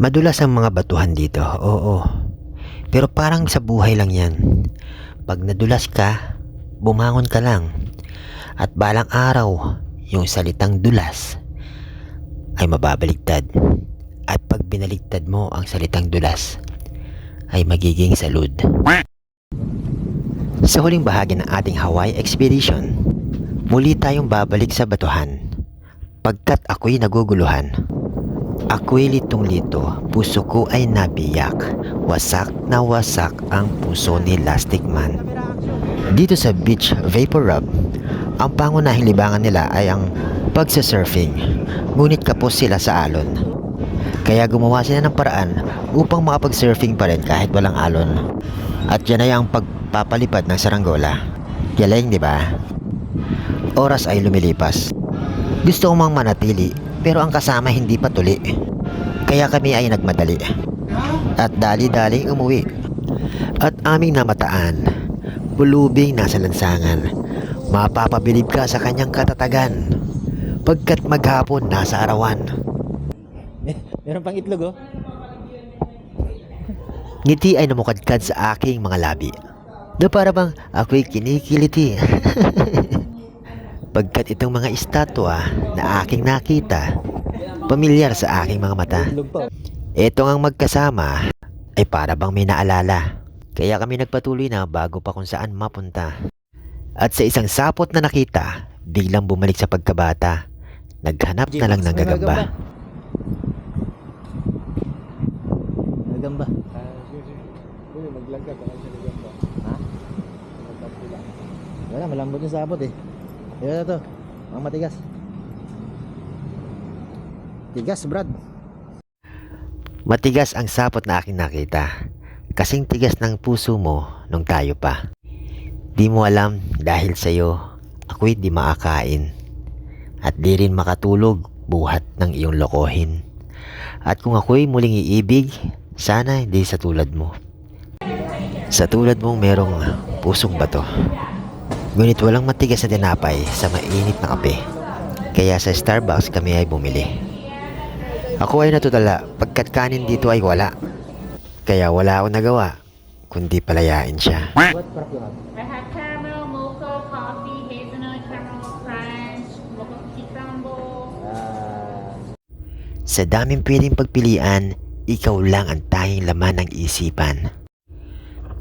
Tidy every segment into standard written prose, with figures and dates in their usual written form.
Madulas ang mga batuhan dito, oo. Pero parang sa buhay lang yan. Pag nadulas ka, bumangon ka lang. At balang araw, yung salitang dulas ay mababaligtad. At pag binaligtad mo ang salitang dulas, ay magiging salud. Sa huling bahagi ng ating Hawaii expedition, muli tayong babalik sa batuhan. Pagkat ako'y naguguluhan. Ako'y litong-lito, puso ko ay nabiyak. Wasak na wasak ang puso ni Lastic Man. Dito sa Beach Vapor Rub, ang pangunahing libangan nila ay ang pagsasurfing. Ngunit kapos sila sa alon. Kaya gumawa sila ng paraan upang makapag-surfing pa rin kahit walang alon. At yan ay ang pagpapalipad ng saranggola. Galing, di ba? Oras ay lumilipas. Gusto ko mang manatili, pero ang kasama hindi pa tuli. Kaya kami ay nagmadali. At dali-daling umuwi. At aming namataan, pulubing nasa lansangan. Mapapabilib ka sa kanyang katatagan. Pagkat maghapon nasa arawan. Meron pang itlog, oh. Ngiti ay namukadkad sa aking mga labi. Na para bang ako'y kinikiliti. Pagkat itong mga estatwa na aking nakita, pamilyar sa aking mga mata. Itlog pa. Ito ngang magkasama ay para bang may naalala. Kaya kami nagpatuloy na bago pa kung saan mapunta. At sa isang sapot na nakita, biglang bumalik sa pagkabata. Naghanap na lang ng gagamba. Gagamba. Maglagkat ako sa gagamba. Ha? Wala, malambot yung sapot eh. Ito na to. Mga matigas. Tigas, Brad. Matigas ang sapot na aking nakita. Kasing tigas ng puso mo nung tayo pa. Di mo alam dahil sa'yo, ako'y di makakain. At di rin makatulog buhat ng iyong lokohin. At kung ako'y muling iibig, sana hindi sa tulad mo. Sa tulad mong merong pusong bato. Ngunit walang matigas na tinapay sa mainit na kape. Kaya sa Starbucks kami ay bumili. Ako ay natutala pagkat kanin dito ay wala. Kaya wala akong nagawa kundi palayain siya. What crap you have? I have caramel, mocha, coffee, hazelnut, caramel crunch, mocha cookie crumble. Sa daming pwedeng pagpilian, ikaw lang ang tanging laman ng isipan.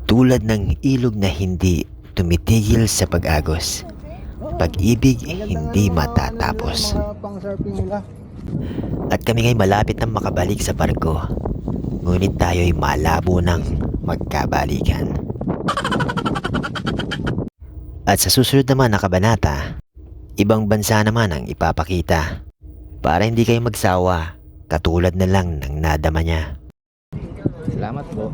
Tulad ng ilog na hindi tumitigil sa pag-agos. Pag-ibig hindi matatapos. Mga pang surfing nila. At kami ngay malapit na makabalik sa barko. Ngunit tayo'y malabo ng magkabalikan. At sa susunod naman na kabanata, ibang bansa naman ang ipapakita. Para hindi kayo magsawa, katulad na lang ng nadama niya. Salamat po.